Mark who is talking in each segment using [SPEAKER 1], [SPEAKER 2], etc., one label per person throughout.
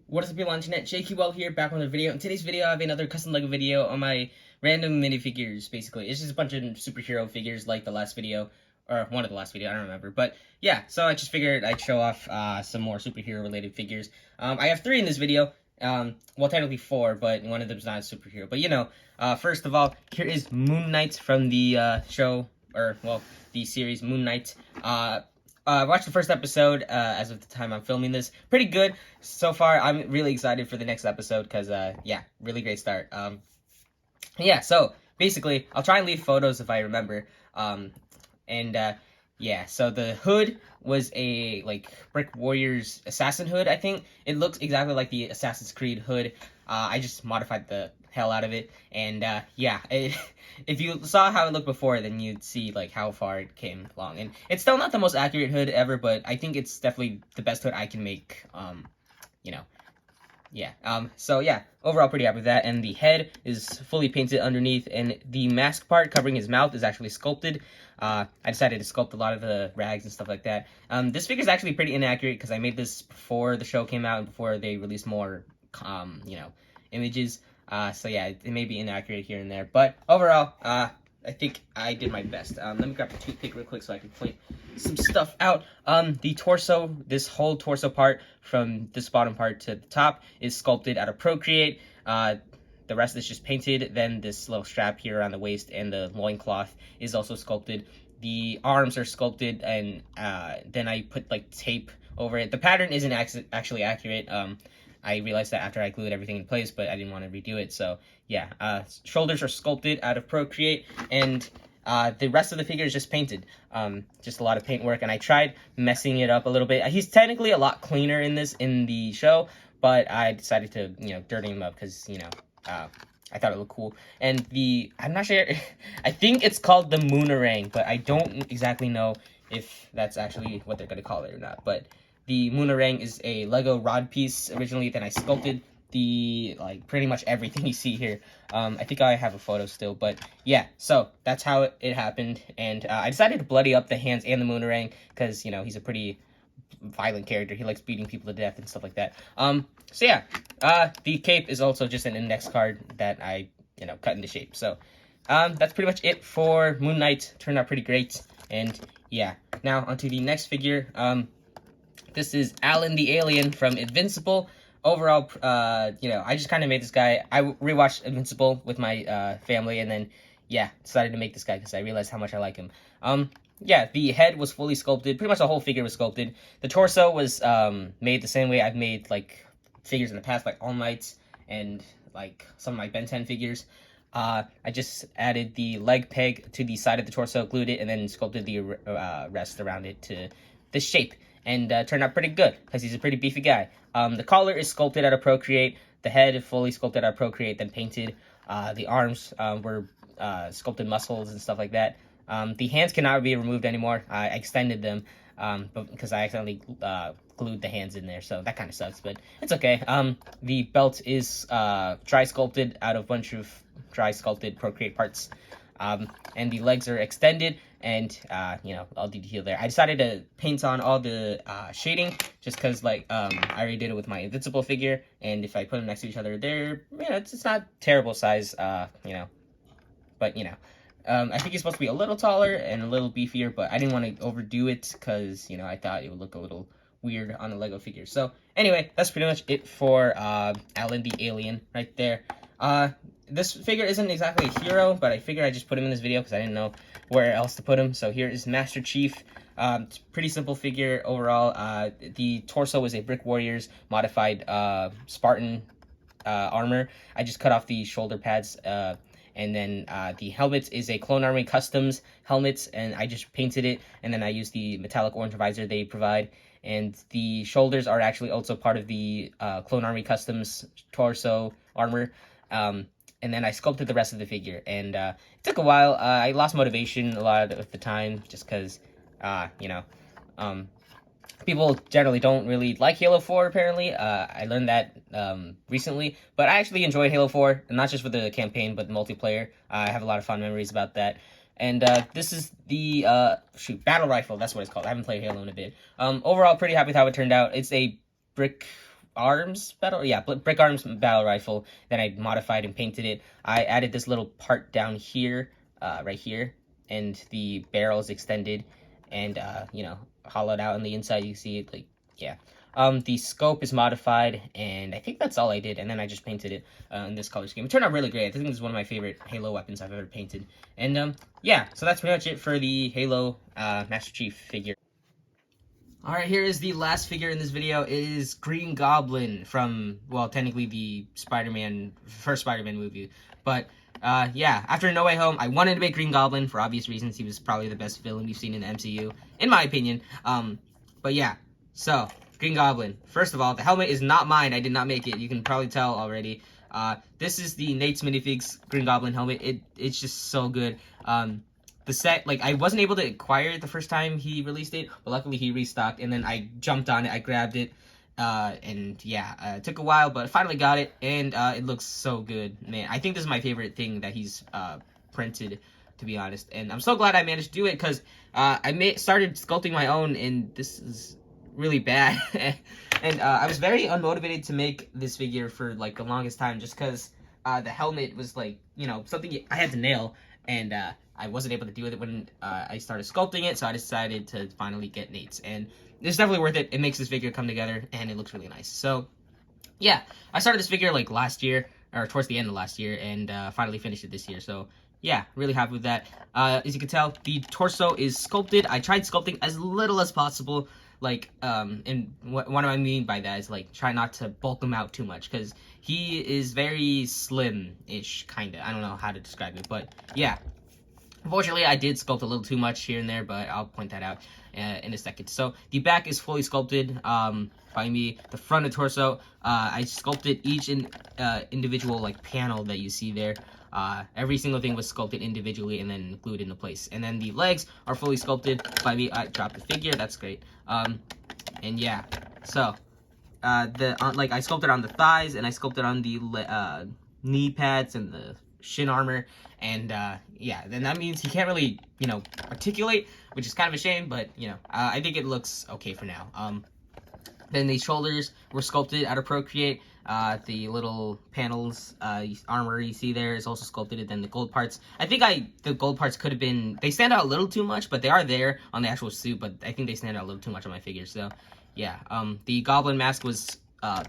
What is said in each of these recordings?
[SPEAKER 1] What is up, people on the internet? JQL here, back on the video. In today's video, I have another custom LEGO video on my random minifigures, basically. It's just a bunch of superhero figures like the last video, or one of the last video, I don't remember. But yeah, so I just figured I'd show off some more superhero-related figures. I have 3 in this video. Well, technically 4, but one of them's not a superhero. But you know, first of all, here is Moon Knight from the show, or, well, the series Moon Knight. I watched the first episode as of the time I'm filming this. Pretty good so far. I'm really excited for the next episode because, yeah, really great start. Yeah, so basically, I'll try and leave photos if I remember. Yeah, so the hood was a, like, Brick Warriors assassin hood, I think. It looks exactly like the Assassin's Creed hood. I just modified the hell out of it, and yeah, if you saw how it looked before, then you'd see like how far it came along. And it's still not the most accurate hood ever, but I think it's definitely the best hood I can make. You know, yeah. So yeah, overall pretty happy with that. And the head is fully painted underneath, and the mask part covering his mouth is actually sculpted. I decided to sculpt a lot of the rags and stuff like that. This figure is actually pretty inaccurate because I made this before the show came out and before they released more you know, images. So yeah, it may be inaccurate here and there, but overall, I think I did my best. Let me grab the toothpick real quick so I can point some stuff out. The torso, this whole torso part from this bottom part to the top is sculpted out of Procreate. The rest is just painted. Then this little strap here around the waist and the loincloth is also sculpted. The arms are sculpted, and then I put like tape over it. The pattern isn't actually accurate. I realized that after I glued everything in place, but I didn't want to redo it. So yeah, shoulders are sculpted out of Procreate, and the rest of the figure is just painted. Just a lot of paint work, and I tried messing it up a little bit. He's technically a lot cleaner in the show, but I decided to, you know, dirty him up because, you know, I thought it looked cool. And I'm not sure, I think it's called the Moonerang, but I don't exactly know if that's actually what they're going to call it or not. But the Moonerang is a Lego rod piece originally, then I sculpted like pretty much everything you see here. I think I have a photo still, but yeah, so that's how it happened. And I decided to bloody up the hands and the Moonerang because, you know, he's a pretty violent character. He likes beating people to death and stuff like that. So yeah, the cape is also just an index card that I, you know, cut into shape. So that's pretty much it for Moon Knight. Turned out pretty great. And yeah, now onto the next figure. This is Alan the Alien from Invincible. Overall, you know, I just kind of made this guy. I rewatched Invincible with my family, and then, yeah, decided to make this guy because I realized how much I like him. Yeah, the head was fully sculpted. Pretty much the whole figure was sculpted. The torso was made the same way I've made, like, figures in the past, like All Might and, like, some of my Ben 10 figures. I just added the leg peg to the side of the torso, glued it, and then sculpted the rest around it to this shape. And turned out pretty good, because he's a pretty beefy guy. The collar is sculpted out of Procreate. The head is fully sculpted out of Procreate, then painted. The arms were sculpted muscles and stuff like that. The hands cannot be removed anymore. I extended them but because I accidentally glued the hands in there, so that kind of sucks, but it's okay. The belt is dry sculpted out of a bunch of dry sculpted Procreate parts. And the legs are extended, and you know, all detail there. I decided to paint on all the shading just because, like, I already did it with my Invincible figure, and if I put them next to each other, they're, you know, it's not terrible size, you know, but you know, I think he's supposed to be a little taller and a little beefier, but I didn't want to overdo it because, you know, I thought it would look a little weird on a Lego figure. So anyway, that's pretty much it for Alan the Alien right there. This figure isn't exactly a hero, but I figured I'd just put him in this video because I didn't know where else to put him. So here is Master Chief. It's a pretty simple figure overall. The torso is a Brick Warriors modified Spartan armor. I just cut off the shoulder pads, and then the helmet is a Clone Army Customs helmet, and I just painted it, and then I used the metallic orange visor they provide. And the shoulders are actually also part of the Clone Army Customs torso armor. And then I sculpted the rest of the figure, and it took a while. I lost motivation a lot of the time just because, you know, people generally don't really like Halo 4, apparently. I learned that recently, but I actually enjoy Halo 4, and not just for the campaign, but the multiplayer. I have a lot of fond memories about that. And this is the battle rifle. That's what it's called. I haven't played Halo in a bit. Overall, pretty happy with how it turned out. It's a brick arms battle, yeah, brick arms battle rifle. Then I modified and painted it. I added this little part down here, right here, and the barrel is extended and you know, hollowed out on the inside. You see it, like, yeah. The scope is modified, and I think that's all I did. And then I just painted it in this color scheme. It turned out really great. I think this is one of my favorite Halo weapons I've ever painted. And yeah, so that's pretty much it for the Halo Master Chief figure. Alright, here is the last figure in this video. It is Green Goblin from, well, technically the first Spider-Man movie. But, yeah, after No Way Home, I wanted to make Green Goblin for obvious reasons. He was probably the best villain we've seen in the MCU, in my opinion. But yeah, so, Green Goblin. First of all, the helmet is not mine. I did not make it. You can probably tell already. This is the Nate's Minifigs Green Goblin helmet. It's just so good. The set, like, I wasn't able to acquire it the first time he released it, but luckily he restocked, and then I jumped on it, I grabbed it, and yeah, it took a while, but I finally got it, and it looks so good, man. I think this is my favorite thing that he's printed, to be honest, and I'm so glad I managed to do it, because I started sculpting my own, and this is really bad, and I was very unmotivated to make this figure for, like, the longest time, just because the helmet was, like, you know, something I had to nail, and I wasn't able to do it when I started sculpting it, so I decided to finally get Nate's, and it's definitely worth it. It makes this figure come together, and it looks really nice. So, yeah, I started this figure, like, last year, or towards the end of last year, and finally finished it this year, so, yeah, really happy with that. As you can tell, the torso is sculpted. I tried sculpting as little as possible, like, and what do I mean by that is, like, try not to bulk him out too much, because he is very slim-ish, kind of. I don't know how to describe it, but, yeah. Unfortunately, I did sculpt a little too much here and there, but I'll point that out in a second. So, the back is fully sculpted by me. The front of the torso, I sculpted each individual, like, panel that you see there. Every single thing was sculpted individually and then glued into place. And then the legs are fully sculpted by me. I dropped the figure, that's great. And yeah, so, like, I sculpted on the thighs, and I sculpted on the knee pads and the shin armor, and yeah, then that means he can't really, you know, articulate, which is kind of a shame, but, you know, I think it looks okay for now. Then the shoulders were sculpted out of Procreate. The little panels, armor you see there is also sculpted, and then the gold parts, I think the gold parts could have been, they stand out a little too much, but they are there on the actual suit, but I think they stand out a little too much on my figure, so, yeah. The Goblin mask was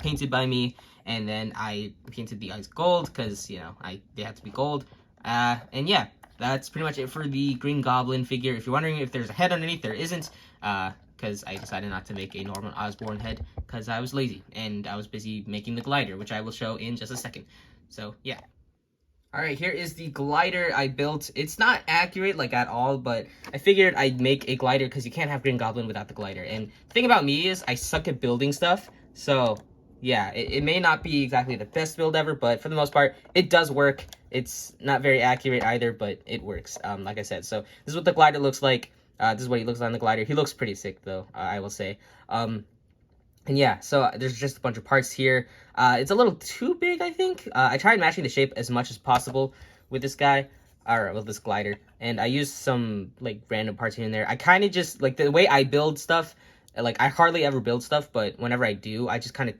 [SPEAKER 1] painted by me, and then I painted the eyes gold, because, you know, they have to be gold. And yeah, that's pretty much it for the Green Goblin figure. If you're wondering if there's a head underneath, there isn't, because I decided not to make a Norman Osborn head, because I was lazy, and I was busy making the glider, which I will show in just a second. So, yeah. Alright, here is the glider I built. It's not accurate, like, at all, but I figured I'd make a glider, because you can't have Green Goblin without the glider. And the thing about me is, I suck at building stuff, so yeah, it may not be exactly the best build ever, but for the most part, it does work. It's not very accurate either, but it works, like I said. So, this is what the glider looks like. This is what he looks like on the glider. He looks pretty sick, though, I will say. And yeah, so there's just a bunch of parts here. It's a little too big, I think. I tried matching the shape as much as possible with this guy, or with this glider. And I used some, like, random parts here and there. I kind of just, like, the way I build stuff, like, I hardly ever build stuff, but whenever I do, I just kind of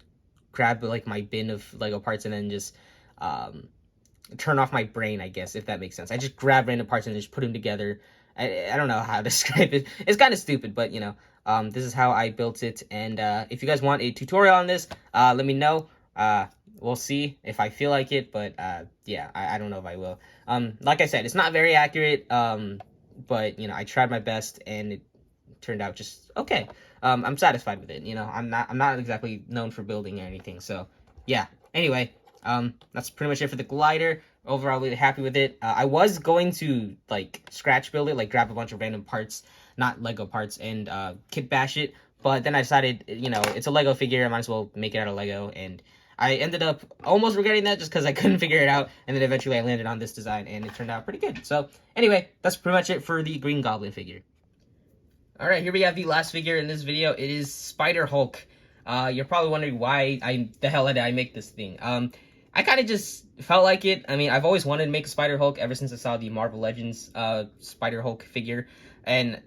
[SPEAKER 1] grab, like, my bin of Lego parts and then just turn off my brain, I guess, if that makes sense. I just grab random parts and just put them together. I don't know how to describe it. It's kind of stupid, but, you know, this is how I built it. And if you guys want a tutorial on this, let me know. We'll see if I feel like it, but yeah, I don't know if I will. Like I said, it's not very accurate, but, you know, I tried my best, and it turned out just okay. I'm satisfied with it. You know, I'm not exactly known for building or anything. So, yeah. Anyway, that's pretty much it for the glider. Overall, really happy with it. I was going to, like, scratch build it, like, grab a bunch of random parts, not Lego parts, and kit bash it. But then I decided, you know, it's a Lego figure. I might as well make it out of Lego. And I ended up almost regretting that just because I couldn't figure it out. And then eventually I landed on this design, and it turned out pretty good. So, anyway, that's pretty much it for the Green Goblin figure. Alright, here we have the last figure in this video. It is Spider-Hulk. You're probably wondering why the hell did I make this thing. I kind of just felt like it. I mean, I've always wanted to make a Spider-Hulk ever since I saw the Marvel Legends Spider-Hulk figure. And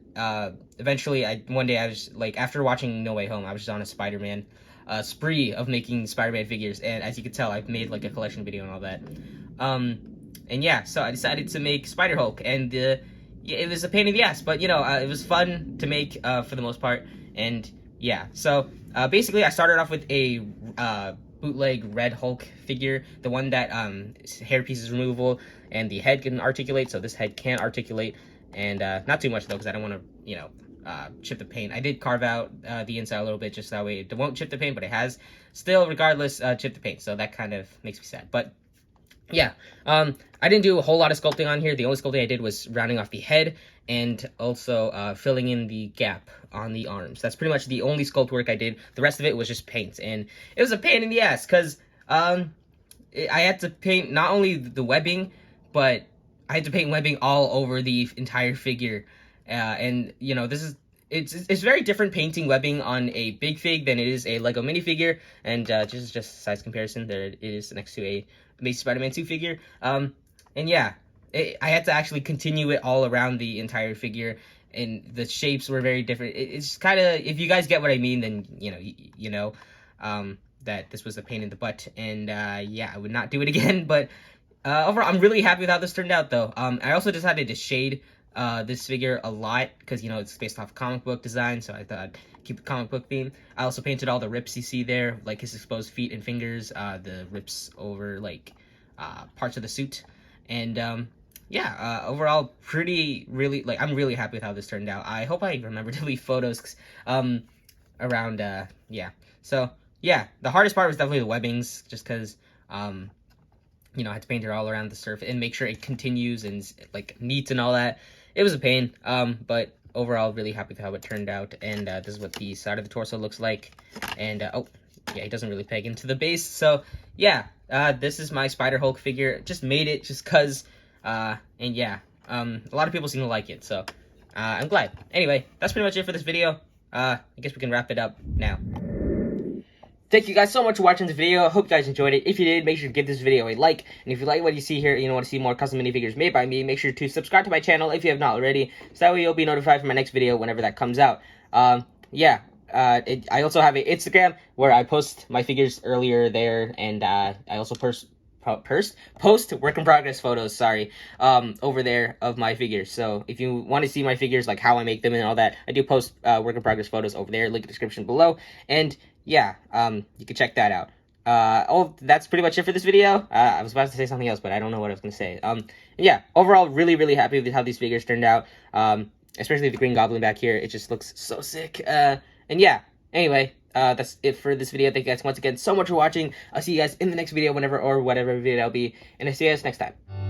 [SPEAKER 1] eventually, one day I was, like, after watching No Way Home, I was just on a Spider-Man spree of making Spider-Man figures, and as you can tell, I've made like a collection video and all that. And yeah, so I decided to make Spider-Hulk, and yeah, it was a pain in the ass, but you know, it was fun to make for the most part. And yeah, so basically I started off with a bootleg Red Hulk figure, the one that hairpiece is removable and the head can articulate. So this head can articulate, and not too much though, because I don't want to, you know, chip the paint. I did carve out the inside a little bit just that way it won't chip the paint, but it has still, regardless, chipped the paint. So that kind of makes me sad. But yeah, I didn't do a whole lot of sculpting on here. The only sculpting I did was rounding off the head and also filling in the gap on the arms. That's pretty much the only sculpt work I did. The rest of it was just paint, and it was a pain in the ass because I had to paint not only the webbing, but I had to paint webbing all over the entire figure. And you know, it's very different painting webbing on a big fig than it is a Lego minifigure. And just size comparison, there it is next to a Amazing Spider-Man 2 figure. And yeah, I had to actually continue it all around the entire figure, and the shapes were very different. It's kind of, if you guys get what I mean, then you know that this was a pain in the butt. And yeah, I would not do it again. But overall, I'm really happy with how this turned out, though. I also decided to shade this figure a lot because, you know, it's based off comic book design, so I thought I'd keep the comic book theme. I also painted all the rips you see there, like his exposed feet and fingers, the rips over like parts of the suit. And yeah, overall, I'm really happy with how this turned out. I hope I remember to leave photos around, yeah. So yeah, the hardest part was definitely the webbings, just because you know, I had to paint it all around the surface and make sure it continues and like meets and all that. It was a pain, but overall, really happy with how it turned out. And this is what the side of the torso looks like. And oh yeah, he doesn't really peg into the base. So yeah, this is my Spider-Hulk figure. Just made it just cause, and yeah, a lot of people seem to like it, so I'm glad. Anyway, that's pretty much it for this video. I guess we can wrap it up now. Thank you guys so much for watching this video. I hope you guys enjoyed it. If you did, make sure to give this video a like. And if you like what you see here and you want to see more custom minifigures made by me, make sure to subscribe to my channel if you have not already. So that way you'll be notified for my next video whenever that comes out. Yeah. I also have an Instagram where I post my figures earlier there. And I also post work in progress photos, sorry, over there of my figures. So if you want to see my figures, like how I make them and all that, I do post work in progress photos over there, link in the description below. And yeah, you can check that out. That's pretty much it for this video. I was about to say something else, but I don't know what I was going to say. Yeah, overall, really happy with how these figures turned out. Especially the Green Goblin back here. It just looks so sick. And yeah, anyway, that's it for this video. Thank you guys once again so much for watching. I'll see you guys in the next video, whenever or whatever video that'll be. And I'll see you guys next time.